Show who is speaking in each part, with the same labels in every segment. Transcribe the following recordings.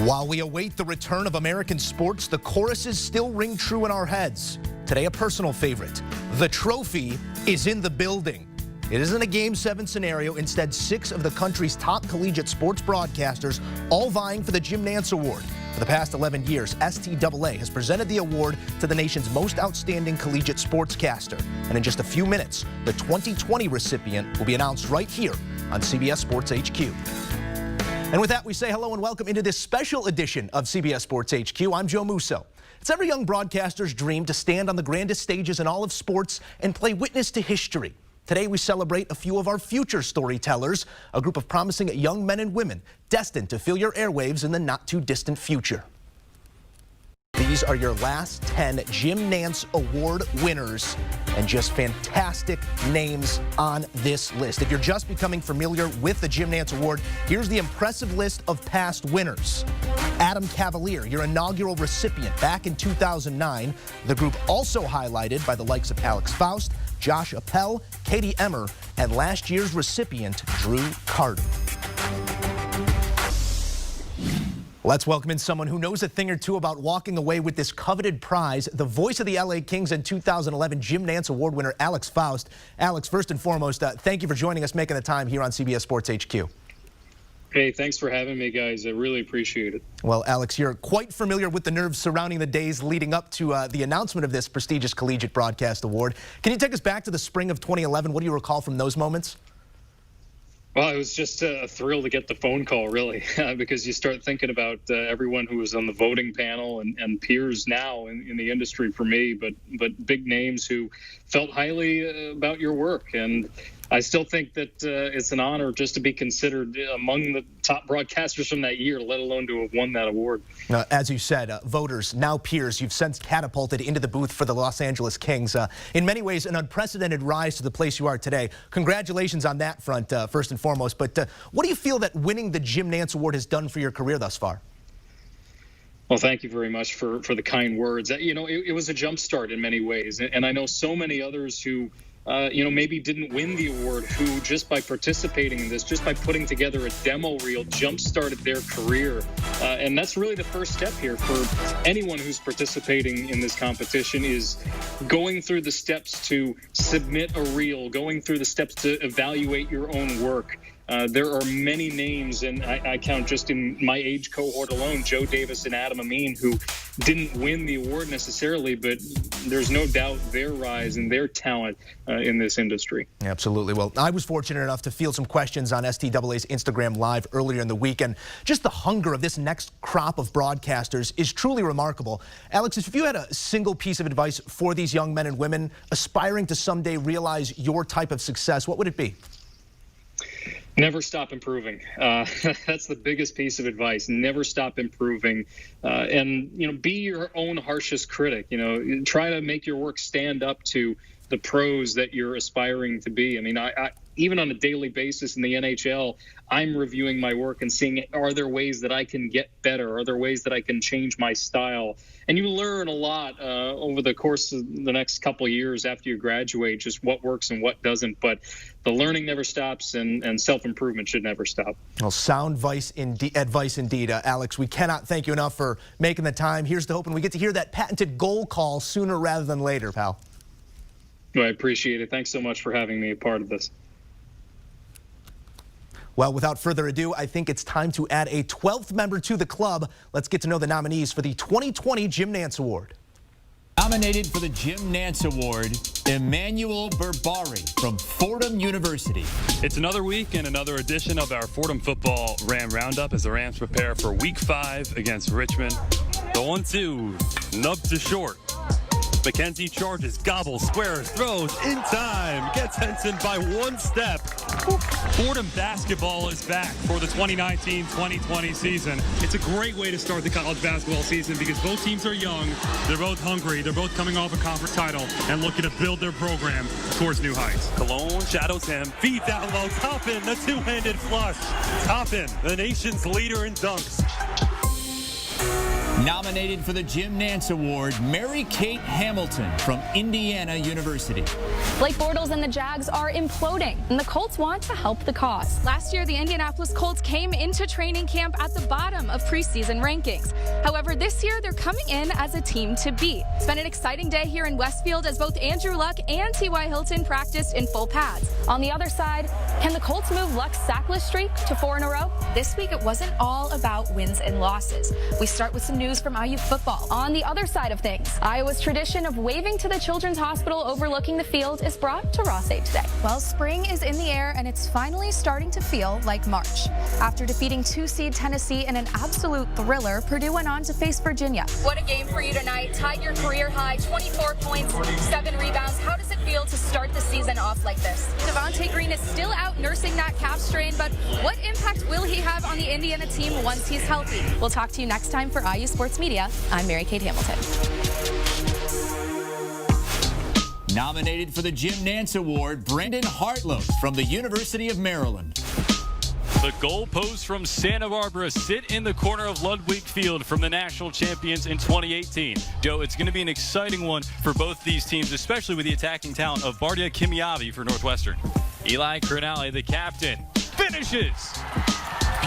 Speaker 1: While we await the return of American sports, the choruses still ring true in our heads. Today, a personal favorite. The trophy is in the building. It isn't a Game 7 scenario. Instead, 6 of the country's top collegiate sports broadcasters all vying for the Jim Nantz Award. For the past 11 years, STAA has presented the award to the nation's most outstanding collegiate sportscaster. And in just a few minutes, the 2020 recipient will be announced right here on CBS Sports HQ. And with that, we say hello and welcome into this special edition of CBS Sports HQ. I'm Joe Musso. It's every young broadcaster's dream to stand on the grandest stages in all of sports and play witness to history. Today, we celebrate a few of our future storytellers, a group of promising young men and women destined to fill your airwaves in the not-too-distant future. These are your last 10 Jim Nantz Award winners, and just fantastic names on this list. If you're just becoming familiar with the Jim Nantz Award, here's the impressive list of past winners. Adam Cavalier, your inaugural recipient back in 2009. The group also highlighted by the likes of Alex Faust, Josh Appel, Katie Emmer, and last year's recipient, Drew Carter. Let's welcome in someone who knows a thing or two about walking away with this coveted prize, the voice of the LA Kings and 2011 Jim Nantz Award winner, Alex Faust. Alex, first and foremost, thank you for joining us, making the time here on CBS Sports HQ.
Speaker 2: Hey, thanks for having me, guys. I really appreciate it.
Speaker 1: Well, Alex, you're quite familiar with the nerves surrounding the days leading up to the announcement of this prestigious Collegiate Broadcast Award. Can you take us back to the spring of 2011? What do you recall from those moments?
Speaker 2: Well, it was just a thrill to get the phone call, really, because you start thinking about everyone who was on the voting panel and peers now in the industry for me, but big names who felt highly about your work. And I still think that it's an honor just to be considered among the top broadcasters from that year, let alone to have won that award.
Speaker 1: As you said, voters, now peers, you've since catapulted into the booth for the Los Angeles Kings. In many ways, an unprecedented rise to the place you are today. Congratulations on that front, first and foremost. But what do you feel that winning the Jim Nantz Award has done for your career thus far?
Speaker 2: Well, thank you very much for the kind words. You know, it was a jump start in many ways. And I know so many others who maybe didn't win the award, who just by participating in this, just by putting together a demo reel, jump-started their career. And that's really the first step here for anyone who's participating in this competition, is going through the steps to submit a reel, going through the steps to evaluate your own work. There are many names, and I count just in my age cohort alone, Joe Davis and Adam Amin, who didn't win the award necessarily, but there's no doubt their rise and their talent in this industry.
Speaker 1: Absolutely. Well, I was fortunate enough to field some questions on STAA's Instagram Live earlier in the week, and just the hunger of this next crop of broadcasters is truly remarkable. Alex, if you had a single piece of advice for these young men and women aspiring to someday realize your type of success, what would it be?
Speaker 2: Never stop improving. That's the biggest piece of advice. Never stop improving. And, be your own harshest critic. Try to make your work stand up to the pros that you're aspiring to be. I mean, I even on a daily basis in the NHL, I'm reviewing my work and seeing, are there ways that I can get better? Are there ways that I can change my style? And you learn a lot over the course of the next couple of years after you graduate, just what works and what doesn't. But the learning never stops, and self-improvement should never stop. Well,
Speaker 1: sound advice indeed, Alex. We cannot thank you enough for making the time. Here's to hoping we get to hear that patented goal call sooner rather than later, pal.
Speaker 2: Well, I appreciate it. Thanks so much for having me a part of this.
Speaker 1: Well, without further ado, I think it's time to add a 12th member to the club. Let's get to know the nominees for the 2020 Jim Nantz Award.
Speaker 3: Nominated for the Jim Nantz Award, Emmanuel Berbari from Fordham University.
Speaker 4: It's another week and another edition of our Fordham Football Ram Roundup as the Rams prepare for Week 5 against Richmond. The 1-2, nub to short. McKenzie charges, gobbles, squares, throws in time, gets Henson by one step. Fordham basketball is back for the 2019-2020 season. It's a great way to start the college basketball season because both teams are young, they're both hungry, they're both coming off a conference title and looking to build their program towards new heights. Cologne shadows him, feed down low, Toppin, the two-handed flush. Toppin, the nation's leader in dunks.
Speaker 3: Nominated for the Jim Nantz Award, Mary Kate Hamilton from Indiana University.
Speaker 5: Blake Bortles and the Jags are imploding, and the Colts want to help the cause. Last year, the Indianapolis Colts came into training camp at the bottom of preseason rankings. However, this year, they're coming in as a team to beat. It's been an exciting day here in Westfield as both Andrew Luck and T.Y. Hilton practiced in full pads. On the other side, can the Colts move Luck's sackless streak to 4 in a row? This week, it wasn't all about wins and losses. We start with some news from IU football. On the other side of things, Iowa's tradition of waving to the Children's Hospital overlooking the field is brought to Ross-Ade today. Well, spring is in the air, and it's finally starting to feel like March. After defeating 2-seed Tennessee in an absolute thriller, Purdue went on to face Virginia. What a game for you tonight. Tied your career high, 24 points, 7 rebounds. How does it feel to start the season off like this? Devontae Green is still out nursing that calf strain, but what impact will he have on the Indiana team once he's healthy? We'll talk to you next time for IU Sports Media. I'm Mary Kate Hamilton.
Speaker 3: Nominated for the Jim Nantz Award, Brendan Hartlow from the University of Maryland.
Speaker 4: The goalposts from Santa Barbara sit in the corner of Ludwig Field from the national champions in 2018. Joe, it's going to be an exciting one for both these teams, especially with the attacking talent of Bardia Kimiavi for Northwestern. Eli Crinale, the captain, finishes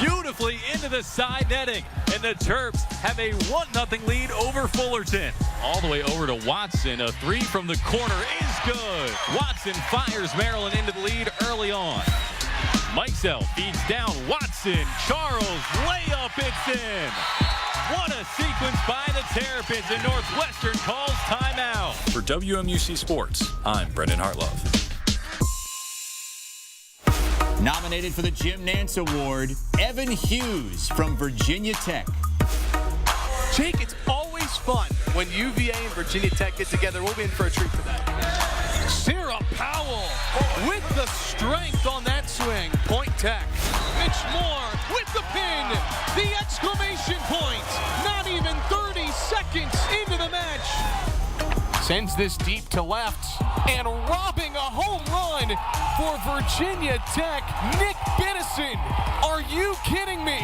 Speaker 4: beautifully into the side netting, and the Terps have a 1-0 lead over Fullerton. All the way over to Watson. A 3 from the corner is good. Watson fires Maryland into the lead early on. Mikesell feeds down Watson. Charles, layup, it's in. What a sequence by the Terrapins, and Northwestern calls timeout. For WMUC Sports, I'm Brendan Hartlove.
Speaker 3: Nominated for the Jim Nantz Award, Evan Hughes from Virginia Tech.
Speaker 6: Jake, it's always fun when UVA and Virginia Tech get together. We'll be in for a treat today. Sarah Powell with the strength on that swing. Point Tech. Mitch Moore with the pin. The exclamation point. Not even 30 seconds into the match. Sends this deep to left and robbing a home run for Virginia Tech. Nick Binnison. Are you kidding me?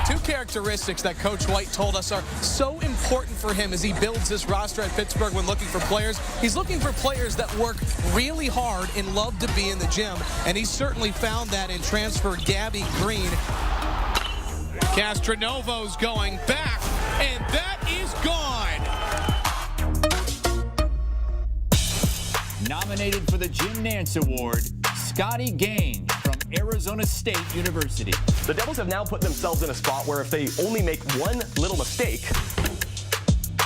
Speaker 6: Two characteristics that Coach White told us are so important for him as he builds this roster at Pittsburgh when looking for players. He's looking for players that work really hard and love to be in the gym, and he certainly found that in transfer Gabby Green. Castronovo's going back, and that is gone.
Speaker 3: Nominated for the Jim Nantz Award, Scotty Gaines from Arizona State University.
Speaker 7: The Devils have now put themselves in a spot where if they only make one little mistake,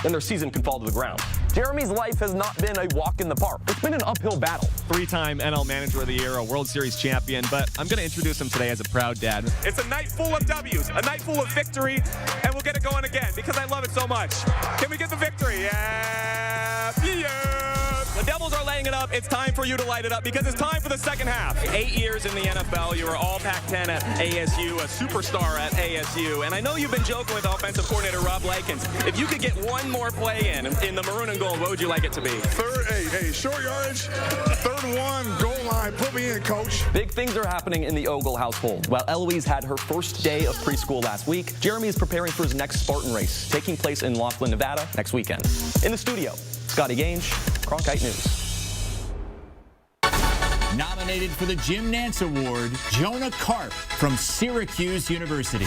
Speaker 7: then their season can fall to the ground. Jeremy's life has not been a walk in the park. It's been an uphill battle.
Speaker 8: Three-time NL Manager of the Year, a World Series champion, but I'm going to introduce him today as a proud dad.
Speaker 9: It's a night full of W's, a night full of victory, and we'll get it going again because I love it so much. Can we get the victory? Yeah! The Devils are laying it up. It's time for you to light it up because it's time for the second half. 8 years in the NFL. You were all Pac-10 at ASU, a superstar at ASU. And I know you've been joking with offensive coordinator Rob Lakins. If you could get one more play in the maroon and gold, what would you like it to be?
Speaker 10: Short yardage, 3rd and 1, goal line. Put me in, coach.
Speaker 7: Big things are happening in the Ogle household. While Eloise had her first day of preschool last week, Jeremy is preparing for his next Spartan race, taking place in Laughlin, Nevada next weekend. In the studio, Scotty Gaines, Cronkite News.
Speaker 3: Nominated for the Jim Nantz Award, Jonah Karp from Syracuse University.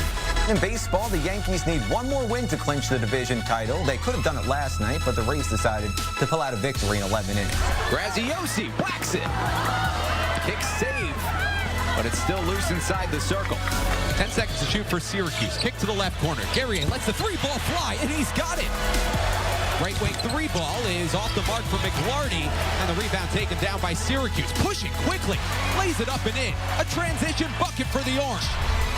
Speaker 11: In baseball, the Yankees need one more win to clinch the division title. They could have done it last night, but the Rays decided to pull out a victory in 11 innings.
Speaker 12: Graziosi whacks it. Kick save, but it's still loose inside the circle. 10 seconds to shoot for Syracuse. Kick to the left corner. Guerrier lets the 3-ball fly, and he's got it. Right wing 3-ball is off the mark for McLarty, and the rebound taken down by Syracuse. Pushing quickly, lays it up and in. A transition bucket for the Orange.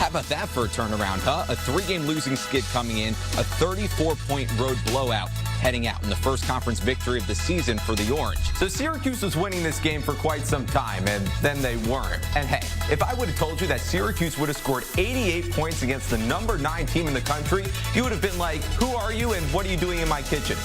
Speaker 11: How about that for a turnaround, huh? A 3-game losing skid coming in, a 34-point road blowout heading out in the first conference victory of the season for the Orange. So Syracuse was winning this game for quite some time, and then they weren't. And hey, if I would have told you that Syracuse would have scored 88 points against the number 9 team in the country, you would have been like, who are you and what are you doing in my kitchen?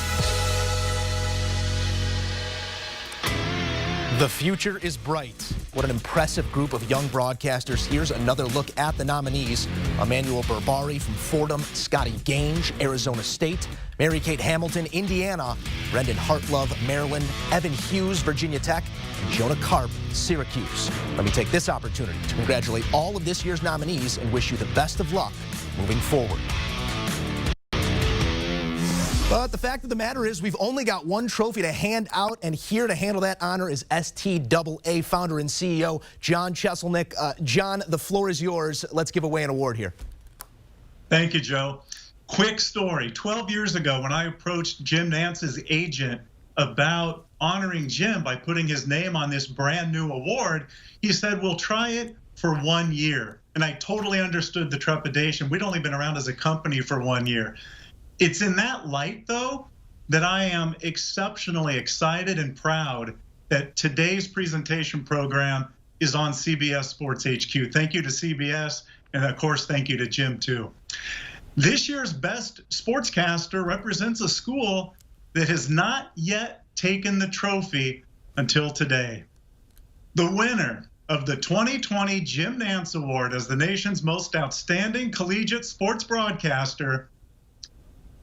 Speaker 1: The future is bright. What an impressive group of young broadcasters. Here's another look at the nominees. Emmanuel Berbari from Fordham, Scotty Gange, Arizona State, Mary Kate Hamilton, Indiana, Brendan Hartlove, Maryland, Evan Hughes, Virginia Tech, and Jonah Karp, Syracuse. Let me take this opportunity to congratulate all of this year's nominees and wish you the best of luck moving forward. But the fact of the matter is we've only got one trophy to hand out, and here to handle that honor is STAA founder and CEO John Cheselnik. John, the floor is yours. Let's give away an award here.
Speaker 13: Thank you, Joe. Quick story. 12 years ago, when I approached Jim Nantz's agent about honoring Jim by putting his name on this brand new award, he said, we'll try it for 1 year. And I totally understood the trepidation. We'd only been around as a company for 1 year. It's in that light, though, that I am exceptionally excited and proud that today's presentation program is on CBS Sports HQ. Thank you to CBS, and of course, thank you to Jim, too. This year's best sportscaster represents a school that has not yet taken the trophy until today. The winner of the 2020 Jim Nantz Award as the nation's most outstanding collegiate sports broadcaster,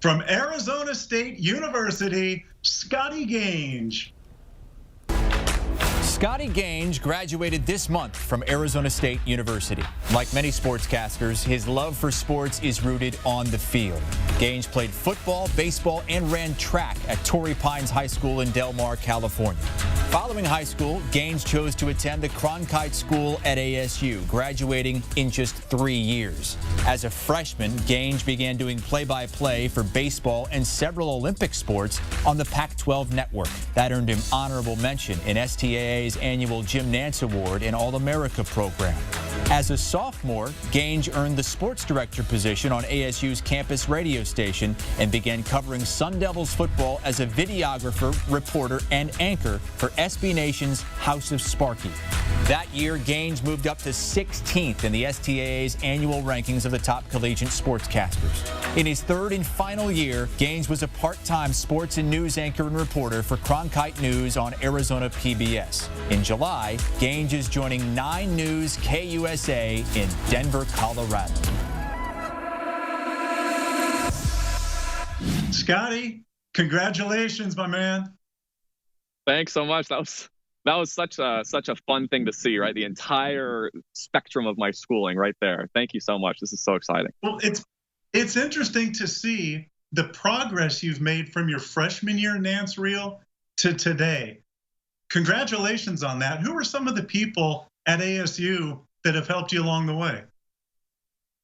Speaker 13: from Arizona State University, Scotty Gange.
Speaker 3: Scotty Gange graduated this month from Arizona State University. Like many sportscasters, his love for sports is rooted on the field. Gange played football, baseball, and ran track at Torrey Pines High School in Del Mar, California. Following high school, Gange chose to attend the Cronkite School at ASU, graduating in just 3 years. As a freshman, Gange began doing play-by-play for baseball and several Olympic sports on the Pac-12 network. That earned him honorable mention in STAA's annual Jim Nantz Award and All-America program. As a sophomore, Gange earned the sports director position on ASU's campus radio station and began covering Sun Devils football as a videographer, reporter, and anchor for SB Nation's House of Sparky. That year, Gange moved up to 16th in the STAA's annual rankings of the top collegiate sportscasters. In his third and final year, Gange was a part-time sports and news anchor and reporter for Cronkite News on Arizona PBS. In July, Gange is joining 9 News KUSA in Denver, Colorado.
Speaker 13: Scotty, congratulations, my man.
Speaker 7: Thanks so much. That was such a fun thing to see, right? The entire spectrum of my schooling right there. Thank you so much. This is so exciting.
Speaker 13: Well, it's interesting to see the progress you've made from your freshman year Nantz Reel to today. Congratulations on that. Who are some of the people at ASU that have helped you along the way?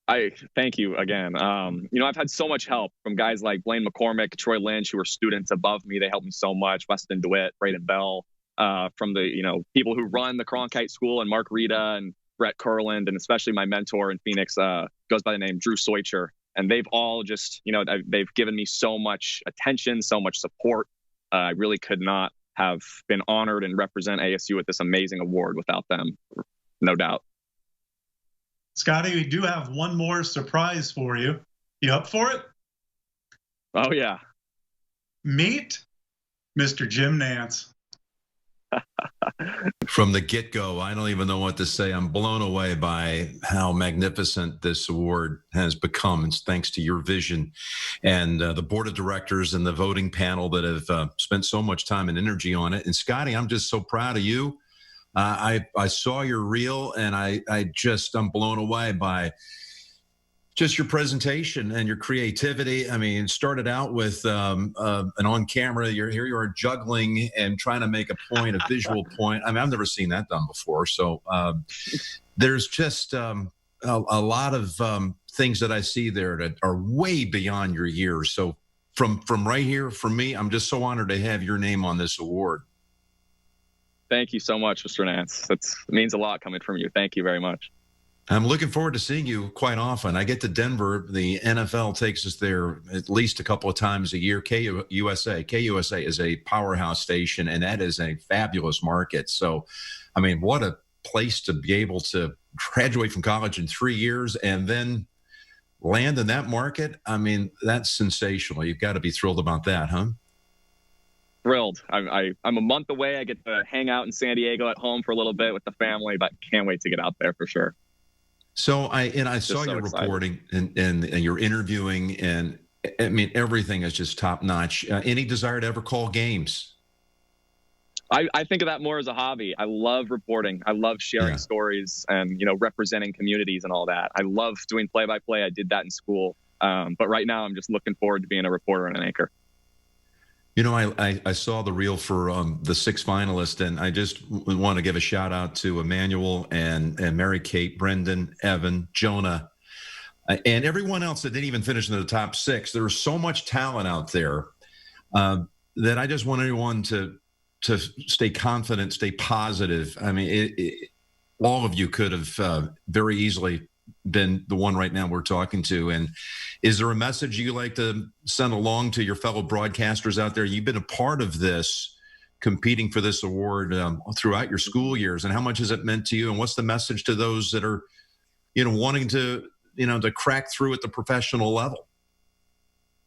Speaker 7: I thank you again. I've had so much help from guys like Blaine McCormick, Troy Lynch, who are students above me. They helped me so much. Weston DeWitt, Braden Bell, from the people who run the Cronkite School, and Mark Rita and Brett Kurland, and especially my mentor in Phoenix goes by the name Drew Soicher. And they've all just, they've given me so much attention, so much support. I really could not have been honored and represent ASU with this amazing award without them, no doubt.
Speaker 13: Scotty, we do have one more surprise for you. You up for it?
Speaker 7: Oh, yeah.
Speaker 13: Meet Mr. Jim Nantz.
Speaker 14: From the get-go, I don't even know what to say. I'm blown away by how magnificent this award has become. It's thanks to your vision and the board of directors and the voting panel that have spent so much time and energy on it. And Scotty, I'm just so proud of you. I saw your reel, and I'm blown away by just your presentation and your creativity. I mean, it started out with an on-camera. Here you are juggling and trying to make a point, a visual point. I mean, I've never seen that done before. So there's just a lot of things that I see there that are way beyond your years. So from right here, for me, I'm just so honored to have your name on this award.
Speaker 7: Thank you so much, Mr. Nantz. It means a lot coming from you. Thank you very much.
Speaker 14: I'm looking forward to seeing you quite often. I get to Denver. The NFL takes us there at least a couple of times a year. KUSA is a powerhouse station, and that is a fabulous market. So, I mean, what a place to be able to graduate from college in 3 years and then land in that market. I mean, that's sensational. You've got to be thrilled about that, huh?
Speaker 7: thrilled. I'm a month away. I get to hang out in San Diego at home for a little bit with the family, but can't wait to get out there for sure.
Speaker 14: So I saw your reporting and you're interviewing, and I mean, everything is just top notch. Any desire to ever call games?
Speaker 7: I think of that more as a hobby. I love reporting. I love sharing stories and, representing communities and all that. I love doing play-by-play. I did that in school. But right now I'm just looking forward to being a reporter and an anchor.
Speaker 14: I saw the reel for the 6 finalists, and I just want to give a shout out to Emmanuel and Mary Kate, Brendan, Evan, Jonah, and everyone else that didn't even finish in the top 6. There was so much talent out there that I just want everyone to stay confident, stay positive. I mean, all of you could have very easily been the one right now we're talking to. And is there a message you like to send along to your fellow broadcasters out there? You've been a part of this, competing for this award throughout your school years, and how much has it meant to you? And what's the message to those that are, wanting to, to crack through at the professional level?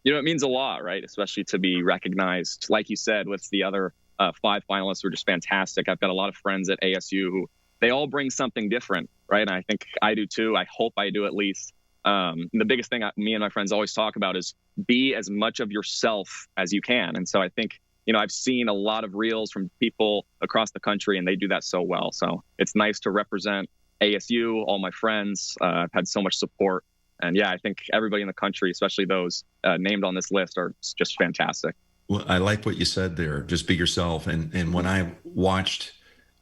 Speaker 7: It means a lot, right? Especially to be recognized, like you said, with the other 5 finalists who are just fantastic. I've got a lot of friends at ASU who they all bring something different, right? And I think I do too. I hope I do at least. The biggest thing me and my friends always talk about is be as much of yourself as you can. And so I think, I've seen a lot of reels from people across the country, and they do that so well. So it's nice to represent ASU, all my friends. I've had so much support. And yeah, I think everybody in the country, especially those named on this list, are just fantastic.
Speaker 14: Well, I like what you said there. Just be yourself. And when I watched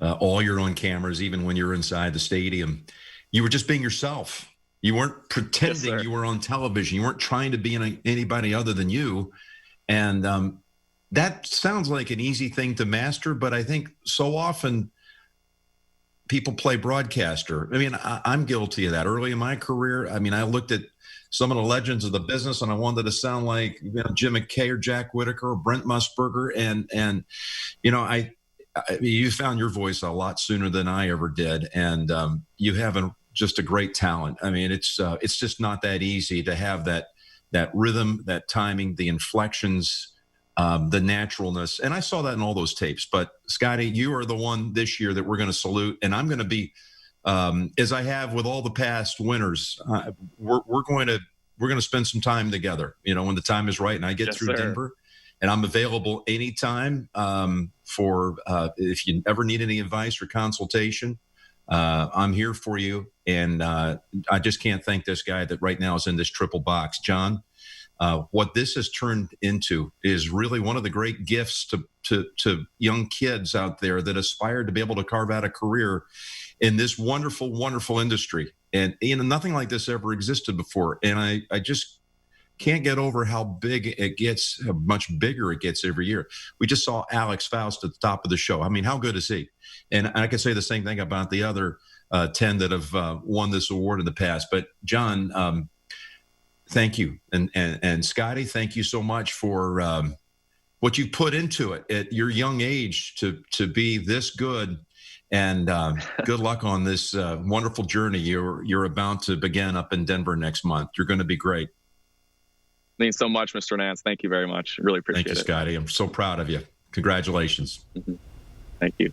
Speaker 14: all your own cameras, even when you were inside the stadium, you were just being yourself. You weren't pretending you were on television. You weren't trying to be anybody other than you. And that sounds like an easy thing to master, but I think so often people play broadcaster. I mean, I'm guilty of that. Early in my career, I mean, I looked at some of the legends of the business, and I wanted to sound like Jim McKay or Jack Whitaker or Brent Musburger. And you found your voice a lot sooner than I ever did. And you have just a great talent. I mean, it's just not that easy to have that rhythm, that timing, the inflections, the naturalness. And I saw that in all those tapes. But Scotty, you are the one this year that we're going to salute. And I'm going to be, as I have with all the past winners, we're going to spend some time together, when the time is right and I get through Denver. And I'm available anytime for if you ever need any advice or consultation. I'm here for you. And I just can't thank this guy that right now is in this triple box. John, what this has turned into is really one of the great gifts to young kids out there that aspire to be able to carve out a career in this wonderful, wonderful industry. And nothing like this ever existed before. And I just can't get over how big it gets, how much bigger it gets every year. We just saw Alex Faust at the top of the show. I mean, how good is he? And I can say the same thing about the other 10 that have won this award in the past. But John, thank you. And Scotty, thank you so much for what you put into it at your young age to be this good. And good luck on this wonderful journey you're about to begin up in Denver next month. You're going to be great.
Speaker 7: Thanks so much, Mr. Nance. Thank you very much. Really appreciate it.
Speaker 14: Thank you, Scotty. I'm so proud of you. Congratulations.
Speaker 7: Mm-hmm. Thank you.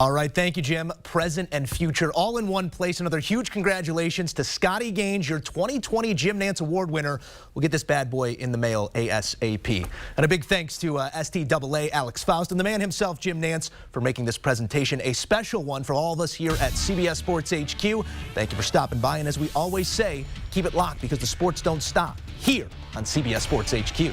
Speaker 1: All right. Thank you, Jim. Present and future all in one place. Another huge congratulations to Scotty Gaines, your 2020 Jim Nance Award winner. We'll get this bad boy in the mail ASAP. And a big thanks to STAA Alex Faust and the man himself, Jim Nance, for making this presentation a special one for all of us here at CBS Sports HQ. Thank you for stopping by. And as we always say, keep it locked because the sports don't stop here on CBS Sports HQ.